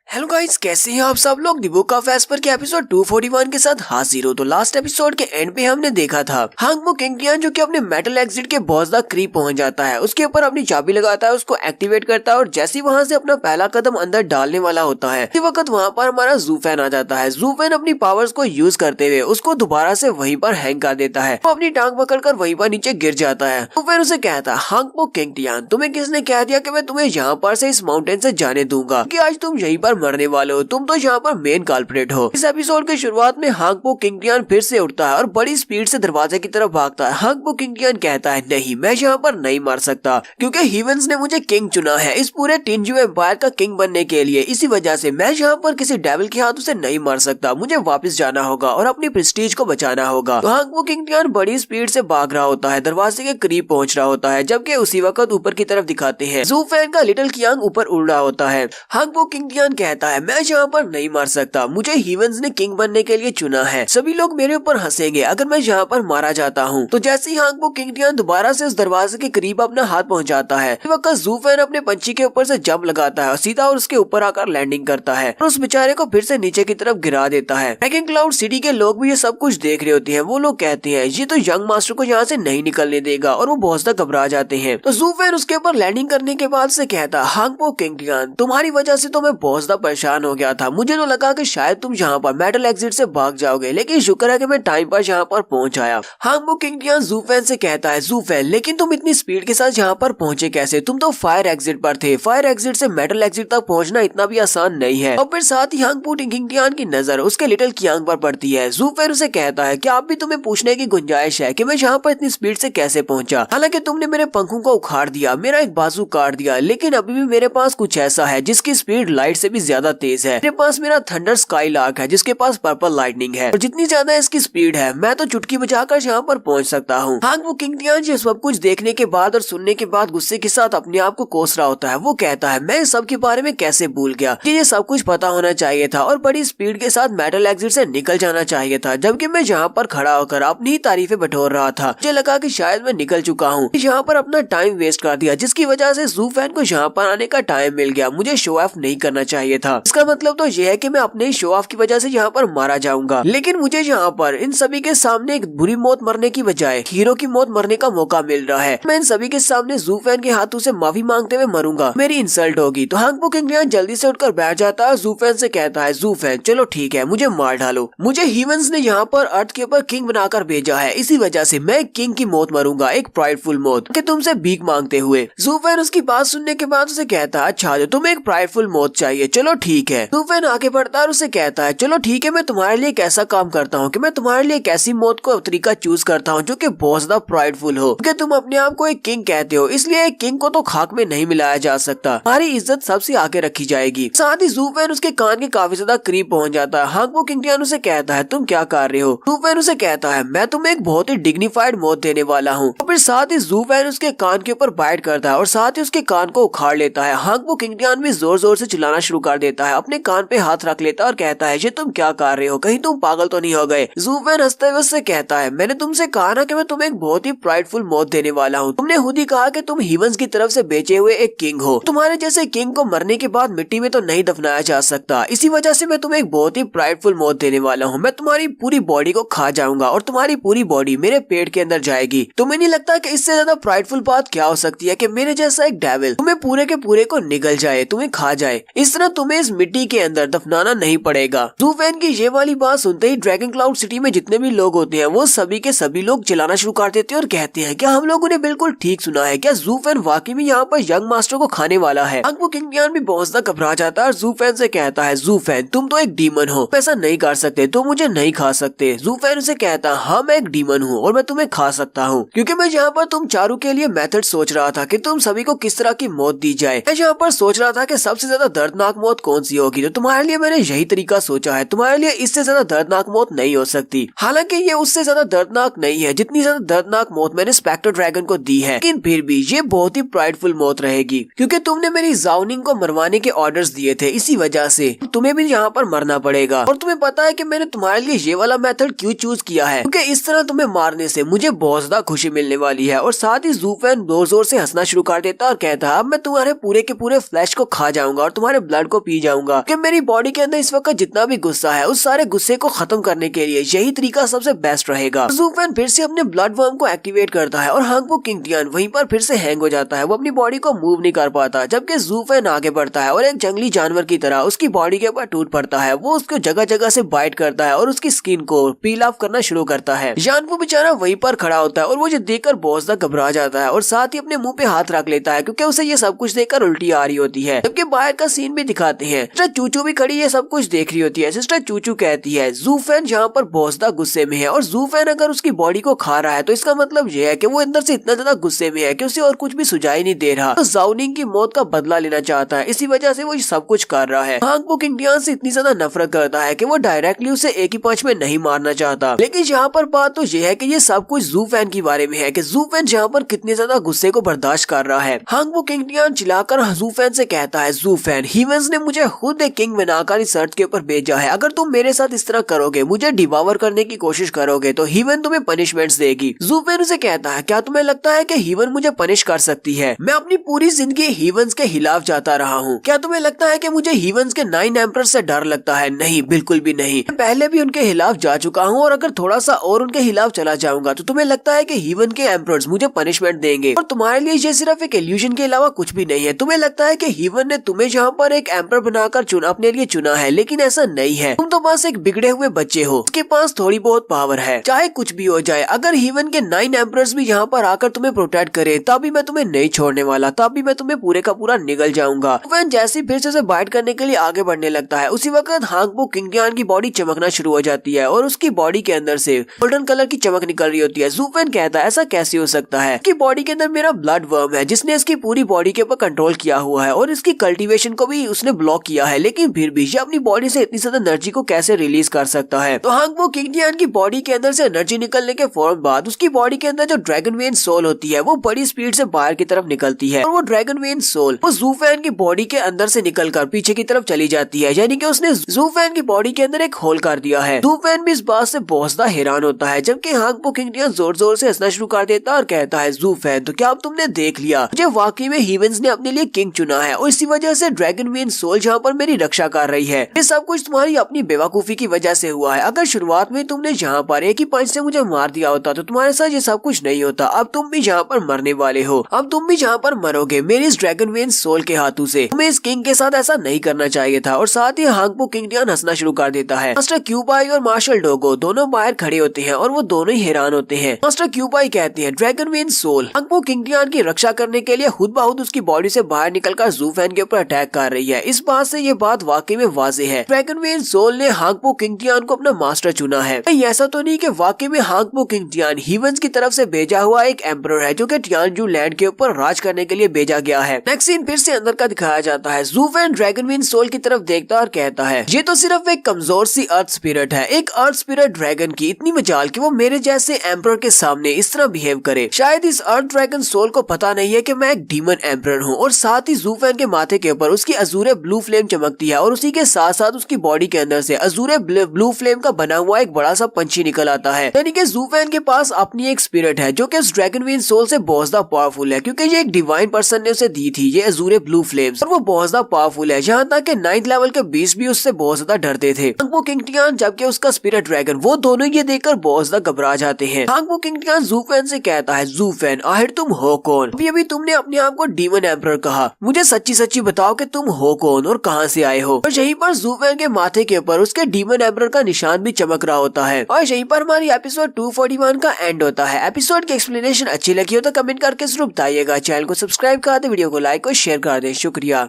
Hello guys, कैसे हैं आप सब लोग। दी बुक ऑफ एस्पर के एपिसोड 241 के साथ हाजिर हो। तो लास्ट एपिसोड के एंड पे हमने देखा था हांगबो किंगटियान जो कि अपने मेटल एग्जिट के बहुत ज्यादा करीब पहुंच जाता है, उसके ऊपर अपनी चाबी लगाता है, उसको एक्टिवेट करता है और जैसे वहां से अपना पहला कदम अंदर डालने वाला होता है उसी वक्त वहां पर हमारा ज़ूफेन आ जाता है। ज़ूफेन अपनी पावर्स को यूज करते हुए उसको दोबारा से वहीं पर हैंग कर देता है। वो अपनी टांग पकड़कर वहीं पर नीचे गिर जाता है। ज़ूफेन उसे कहता है, हांगबो किंगटियान तुम्हें किसने कह दिया कि मैं तुम्हें यहाँ पर से इस माउंटेन से जाने दूंगा कि आज तुम यहीं पर मरने वाले हो, तुम तो यहाँ पर मेन कल्प्रिट हो। इस एपिसोड की शुरुआत में हांगबो किंगटियान फिर से उठता है और बड़ी स्पीड से दरवाजे की तरफ भागता है। हांगबो किंगटियान कहता है, नहीं मैं यहाँ पर नहीं मर सकता क्योंकि हीवेंस ने मुझे किंग चुना है इस पूरे टिंजू एम्पायर का किंग बनने के लिए। इसी वजह से मैं यहाँ पर किसी डेविल के हाथों से नहीं मर सकता, मुझे वापस जाना होगा और अपनी प्रेस्टीज को बचाना होगा। तो हांगबो किंगटियान बड़ी स्पीड से भाग रहा होता है, दरवाजे के करीब पहुंच रहा होता है, जबकि उसी वक्त ऊपर की तरफ दिखाते हैं ज़ूफेन का लिटिल कियांग ऊपर उड़ रहा होता है। हांगबो किंगटियान कहता है, मैं यहाँ पर नहीं मर सकता, मुझे हीवेंस ने किंग बनने के लिए चुना है, सभी लोग मेरे ऊपर हंसेंगे अगर मैं यहाँ पर मारा जाता हूँ। तो जैसे ही हांगबो किंगटियान दोबारा से उस दरवाजे के करीब अपना हाथ पहुंचाता है, इस वक्त ज़ूफेन अपने पंछी के ऊपर से जंप लगाता है और सीधा और उसके ऊपर आकर लैंडिंग करता है और उस बेचारे को फिर से नीचे की तरफ गिरा देता है। ड्रैगन क्लाउड सिटी के लोग भी ये सब कुछ देख रहे होते हैं। वो लोग कहते हैं ये तो यंग मास्टर को यहाँ से नहीं निकलने देगा और वो बहुत ज्यादा घबरा जाते हैं। तो ज़ूफेन उसके ऊपर लैंडिंग करने के बाद से कहता, हांगबो किंगटियान तुम्हारी वजह से तो मैं बहुत ज्यादा परेशान हो गया था, मुझे तो लगा कि शायद तुम यहाँ पर मेटल एग्जिट से भाग जाओगे, लेकिन शुक्र है कि मैं टाइम पर यहाँ पर पहुंच आया। हांगबो किंगटियान ज़ूफेन से कहता है, ज़ूफेन लेकिन तुम इतनी स्पीड के साथ यहाँ पर पहुंचे कैसे, तुम तो फायर एग्जिट पर थे, फायर एग्जिट से मेटल एग्जिट तक पहुंचना इतना भी आसान नहीं है। और फिर साथ ही हांगबो किंगटियान की नजर उसके लिटिल कियांग पर पड़ती है। ज़ूफेन उसे कहता है, क्या आप भी तुम्हें पूछने की गुंजाइश है कि मैं यहाँ पर इतनी स्पीड से कैसे पहुंचा, हालांकि तुमने मेरे पंखों को उखाड़ दिया, मेरा एक बाजू काट दिया, लेकिन अभी भी मेरे पास कुछ ऐसा है जिसकी स्पीड लाइट से भी ज्यादा तेज है। मेरे पास मेरा थंडर स्काईलार्क है जिसके पास पर्पल लाइटनिंग है और जितनी ज्यादा इसकी स्पीड है मैं तो चुटकी बजाकर यहाँ पर पहुंच सकता हूँ। हांगबो किंगटियान ये सब कुछ देखने के बाद और सुनने के बाद गुस्से के साथ अपने आप को कोस रहा होता है। वो कहता है, मैं इस सब के बारे में कैसे भूल गया, ये सब कुछ पता होना चाहिए था और बड़ी स्पीड के साथ मेटल एग्जिट से निकल जाना चाहिए था, जबकि मैं यहाँ पर खड़ा होकर अपनी ही तारीफें बटोर रहा था। मुझे लगा कि शायद मैं निकल चुका हूँ, यहाँ पर अपना टाइम वेस्ट कर दिया जिसकी वजह से ज़ूफेन को यहाँ पर आने का टाइम मिल गया। मुझे शो ऑफ नहीं करना चाहिए था, इसका मतलब तो यह है कि मैं अपने शो ऑफ की वजह से यहाँ पर मारा जाऊंगा, लेकिन मुझे यहाँ पर इन सभी के सामने एक बुरी मौत मरने की बजाय हीरो की मौत मरने का मौका मिल रहा है। मैं इन सभी के सामने ज़ूफेन के हाथों से माफी मांगते हुए मरूंगा, मेरी इंसल्ट होगी। तो हांगबो किंगटियान जल्दी से उठकर बैठ जाता है, ज़ूफेन से कहता है, ज़ूफेन चलो ठीक है मुझे मार डालो, मुझे हीवेंस ने यहाँ पर अर्थ के ऊपर किंग बनाकर भेजा है, इसी वजह से मैं किंग की मौत मरूंगा, एक प्राइडफुल मौत कि तुमसे भीख मांगते हुए। ज़ूफेन उसकी बात सुनने के बाद उसे कहता है, अच्छा तुम्हें एक प्राइडफुल मौत चाहिए, चलो ठीक है। ज़ूफेन आगे बढ़ता है और उसे कहता है, चलो ठीक है मैं तुम्हारे लिए एक ऐसा काम करता हूँ कि मैं तुम्हारे लिए एक ऐसी मौत को तरीका चूज करता हूँ जो कि बहुत ज्यादा प्राइडफुल हो, क्योंकि तुम अपने आप को एक किंग कहते हो, इसलिए एक किंग को तो खाक में नहीं मिलाया जा सकता, हमारी इज्जत सबसे आगे रखी जाएगी। साथ ही ज़ूफेन उसके कान के काफी ज्यादा करीब पहुंच जाता है। हांगबो किंगटियान उसे कहता है, तुम क्या कर रहे हो। ज़ूफेन उसे कहता है, मैं तुम्हें एक बहुत ही डिग्निफाइड मौत देने वाला हूँ। और फिर साथ ही ज़ूफेन उसके कान के ऊपर बाइट करता है और साथ ही उसके कान को उखाड़ लेता है। हांगबो किंगटियान भी जोर जोर से चिल्लाना शुरू कर देता है, अपने कान पे हाथ रख लेता है और कहता है, ये तुम क्या कर रहे हो, कहीं तुम पागल तो नहीं हो गए। ज़ूफेन हंसते हुए उससे कहता है, मैंने तुमसे कहा ना कि मैं तुम्हें एक बहुत ही प्राइडफुल मौत देने वाला हूँ, तुमने खुद ही कहा कि तुम हीवेंस की तरफ से बेचे हुए एक किंग हो, तुम्हारे जैसे किंग को मरने के बाद मिट्टी में तो नहीं दफनाया जा सकता, इसी वजह से मैं तुम्हें एक बहुत ही प्राइडफुल मौत देने वाला हूँ। मैं तुम्हारी पूरी बॉडी को खा जाऊंगा और तुम्हारी पूरी बॉडी मेरे पेट के अंदर जाएगी। तुम्हें नहीं लगता कि इससे ज्यादा प्राइडफुल बात क्या हो सकती है कि मेरे जैसा एक डेविल तुम्हें पूरे के पूरे को निगल जाए, तुम्हें खा जाए, इस तरह तुम्हें इस मिट्टी के अंदर दफनाना नहीं पड़ेगा। ज़ूफेन की ये वाली बात सुनते ही ड्रैगन क्लाउड सिटी में जितने भी लोग होते हैं वो सभी के सभी लोग चिल्लाना शुरू कर देते हैं और कहते हैं, क्या हम लोगों ने बिल्कुल ठीक सुना है, क्या ज़ूफेन वाकई में यहाँ पर यंग मास्टर को खाने वाला है। हांगबो किंगटियान भी बहुत ज्यादा घबरा जाता है और ज़ूफेन से कहता है, ज़ूफेन तुम तो एक डीमन हो, ऐसा नहीं कर सकते, तुम मुझे नहीं खा सकते। ज़ूफेन उसे कहता है, हाँ मैं एक डीमन हूँ और मैं तुम्हें खा सकता हूँ, क्योंकि मैं यहाँ पर तुम चारों के लिए मेथड सोच रहा था कि तुम सभी को किस तरह की मौत दी जाए। मैं यहाँ पर सोच रहा था कि सबसे ज्यादा दर्दनाक मौत कौन सी होगी, तो तुम्हारे लिए मैंने यही तरीका सोचा है, तुम्हारे लिए इससे ज्यादा दर्दनाक मौत नहीं हो सकती। हालांकि ये उससे ज्यादा दर्दनाक नहीं है जितनी ज्यादा दर्दनाक मौत मैंने स्पेक्टर ड्रैगन को दी है, लेकिन फिर भी ये बहुत ही प्राइडफुल मौत रहेगी, क्योंकि तुमने मेरी ज़ाओनिंग को मरवाने के ऑर्डर्स दिए थे, इसी वजह से तुम्हें भी यहाँ पर मरना पड़ेगा। और तुम्हें पता है कि मैंने तुम्हारे लिए ये वाला मेथड क्यों चूज किया है, क्योंकि इस तरह तुम्हें मारने से मुझे बहुत ज्यादा खुशी मिलने वाली है। और साथ ही ज़ूफेन जोर जोर से हंसना शुरू कर देता और कहता, अब मैं तुम्हारे पूरे के पूरे फ्लैश को खा जाऊंगा और तुम्हारे ब्लड को पी जाऊंगा कि मेरी बॉडी के अंदर इस वक्त जितना भी गुस्सा है उस सारे गुस्से को खत्म करने के लिए यही तरीका सबसे बेस्ट रहेगा। ज़ू फैन फिर से अपने ब्लड वर्म को एक्टिवेट करता है और हांगबो किंगटियान वहीं पर फिर से हैंग हो जाता है। वो अपनी बॉडी को मूव नहीं कर पाता, जबकि ज़ू फैन आगे बढ़ता है और एक जंगली जानवर की तरह उसकी बॉडी के ऊपर टूट पड़ता है। वो उसको जगह जगह से बाइट करता है और उसकी स्किन को पील ऑफ करना शुरू करता है। जानवो बेचारा वहीं पर खड़ा होता है और वो देखकर बहुत ज्यादा घबरा जाता है और साथ ही अपने मुंह पे हाथ रख लेता है क्योंकि उसे ये सब कुछ देखकर उल्टी आ रही होती है। जबकि बाहर का सीन भी दिखाते हैं, सिस्टर चूचू भी खड़ी ये सब कुछ देख रही होती है। सिस्टर चूचू कहती है ज़ू फैन यहाँ पर बहुत ज्यादा गुस्से में है और ज़ू फैन अगर उसकी बॉडी को खा रहा है तो इसका मतलब ये है कि वो अंदर से इतना ज्यादा गुस्से में है कि उसे और कुछ भी सुझाई नहीं दे रहा। तो ज़ाओनिंग की मौत का बदला लेना चाहता है, इसी वजह से वो ये सब कुछ कर रहा है। हांगबो किंगटियान से इतनी ज्यादा नफरत करता है कि वो डायरेक्टली उसे एक ही पंच में नहीं मारना चाहता। लेकिन यहाँ पर बात तो ये है कि ये सब कुछ ज़ू फैन के बारे में है कि ज़ू फैन यहाँ पर कितने ज्यादा गुस्से को बर्दाश्त कर रहा है। हांगबो किंगटियान चिल्लाकर ज़ू फैन से कहता है ज़ू फैन, ह्यूमंस ने मुझे खुद एक किंग बनाकर इस अर्थ के ऊपर भेजा है। अगर तुम मेरे साथ इस तरह करोगे, मुझे डिवावर करने की कोशिश करोगे तो ह्यूमन तुम्हें पनिशमेंट्स देगी। ज़ू फैन उसे कहता है क्या तुम्हें लगता है कि ह्यूमन मुझे पनिश कर सकती है? मैं अपनी पूरी जिंदगी ह्यूमंस के खिलाफ जाता रहा हूँ। क्या तुम्हें लगता है कि मुझे ह्यूमंस के 9 एम्परर से डर लगता है? नहीं, बिल्कुल भी नहीं। मैं पहले भी उनके खिलाफ जा चुका हूँ और अगर थोड़ा सा और उनके खिलाफ चला जाऊंगा तो तुम्हें लगता है कि ह्यूमन के एम्परर्स मुझे पनिशमेंट देंगे? और तुम्हारे लिए ये सिर्फ एक इल्यूजन के अलावा कुछ भी नहीं है। तुम्हें लगता है कि ह्यूमन ने तुम्हें यहाँ पर एक एम्परर बनाकर अपने लिए चुना है, लेकिन ऐसा नहीं है। तुम तो बस एक बिगड़े हुए बच्चे हो, उसके पास थोड़ी बहुत पावर है। चाहे कुछ भी हो जाए, अगर ह्यूमन के 9 एम्परर्स भी यहाँ पर आकर तुम्हें प्रोटेक्ट करे तब भी मैं तुम्हें नहीं छोड़ने वाला, तब भी मैं तुम्हें पूरे का पूरा निगल जाऊंगा। वैन जैसे फिर से बाइट करने के लिए आगे बढ़ने लगता है, उसी वक्त हांगबो किंगटियान की बॉडी चमकना शुरू हो जाती है और उसकी बॉडी के अंदर से गोल्डन कलर की चमक निकल रही होती है। ज़ू फैन कहता है ऐसा कैसे हो सकता है कि बॉडी के अंदर मेरा ब्लड वर्म है जिसने इसकी पूरी बॉडी के ऊपर कंट्रोल किया हुआ है और इसकी कल्टीवेशन को भी उसने ब्लॉक किया है, लेकिन फिर भी ये अपनी बॉडी से इतनी ज्यादा एनर्जी को कैसे रिलीज कर सकता है? तो हांगबो किंगटियान की बॉडी के अंदर से एनर्जी निकलने के फौरन बाद उसकी बॉडी के अंदर जो ड्रैगन वेन सोल होती है वो बड़ी स्पीड से बाहर की तरफ निकलती है और वो ड्रैगन वेन सोल वो ज़ू फैन की बॉडी के अंदर से निकलकर पीछे की तरफ चली जाती है, यानी कि उसने ज़ू फैन की बॉडी के अंदर एक होल कर दिया है। ज़ू फैन भी इस बात से बहुत ज्यादा हैरान होता है, जबकि हांगबो किंगटियान जोर जोर से हंसना शुरू कर देता है और कहता है ज़ू फैन, तो क्या अब तुमने देख लिया, मुझे वाकई में ह्यूमंस ने अपने लिए किंग चुना है और इसी वजह से ड्रैगन वेन सोल जहाँ पर मेरी रक्षा कर रही है। ये सब कुछ तुम्हारी अपनी बेवकूफी की वजह से हुआ है। अगर शुरुआत में तुमने यहाँ पर एक ही पंच से मुझे मार दिया होता तो तुम्हारे साथ ये सब कुछ नहीं होता। अब तुम भी यहाँ पर मरने वाले हो, अब तुम भी यहाँ पर मरोगे मेरी इस ड्रैगन वेन सोल के हाथों से। तुम्हें इस किंग के साथ ऐसा नहीं करना चाहिए था। और साथ ही हांगबो किंगटियान हंसना शुरू कर देता है। मास्टर क्यूबाई और मार्शल डोगो दोनों बाहर खड़े होते हैं और वो दोनों ही हैरान होते हैं। मास्टर क्यूबाई कहते हैं ड्रैगन वेन सोल हांगबो किंगटियान की रक्षा करने के लिए खुद ब खुद उसकी बॉडी से बाहर निकलकर ज़ू फैन के ऊपर अटैक कर रही है। इस बात से ये बात वाकई में वाज़ेह है, ड्रैगन वेन सोल ने हांगबो किंगटियान को अपना मास्टर चुना है। ऐसा तो नहीं कि वाकई में हांगबो किंगटियान ह्यूमंस की तरफ से भेजा हुआ एक एम्परर है जो कि टियानजू लैंड के ऊपर राज करने के लिए भेजा गया है। नेक्स्ट सीन फिर से अंदर का दिखाया जाता है। ज़ू फैन ड्रैगन वेन सोल की तरफ देखता और कहता है ये तो सिर्फ एक कमजोर सी अर्थ स्पिरिट है, एक अर्थ स्पिरिट ड्रैगन की इतनी मजाल कि वो मेरे जैसे एम्परर के सामने इस तरह बिहेव करे। शायद इस अर्थ ड्रैगन सोल को पता नहीं है कि मैं एक डीमन एम्परर हूँ। और साथ ही ज़ू फैन के माथे के ऊपर उसकी अजूरे ब्लू फ्लेम चमकती है और उसी के साथ साथ उसकी बॉडी के अंदर से अजूरे ब्लू फ्लेम का बना हुआ एक बड़ा सा पंछी निकल आता है। यानी कि ज़ू फैन के पास अपनी एक स्पिरिट है जो कि उस ड्रैगन वेन सोल से बहुत ज्यादा पावरफुल है, क्योंकि ये एक डिवाइन पर्सन ने उसे दी थी ये अजूरे ब्लू फ्लेम्स और वो बहुत ज्यादा पावरफुल है। यहाँ तक कि 9th लेवल के बीस्ट भी उससे बहुत ज्यादा डरते थे। हांगबो किंगटियान जबकि उसका स्पिरिट ड्रैगन, वो दोनों ये देखकर बहुत ज्यादा घबरा जाते हैं। हांगबो किंगटियान ज़ू फैन से कहता है ज़ू फैन आखिर तुम हो कौन? अभी तुमने अपने आप को डीमन एम्परर कहा, मुझे सच्ची सच्ची बताओ कि तुम हो कौन और कहाँ से आए हो? और यहीं पर ज़ू फैन के माथे के ऊपर उसके डीमन एम्परर का निशान भी चमक रहा होता है। और यहीं पर हमारी एपिसोड 241 का एंड होता है। एपिसोड की एक्सप्लेनेशन अच्छी लगी हो तो कमेंट करके जरूर बताइएगा। चैनल को सब्सक्राइब कर दे, वीडियो को लाइक और शेयर कर दे। शुक्रिया।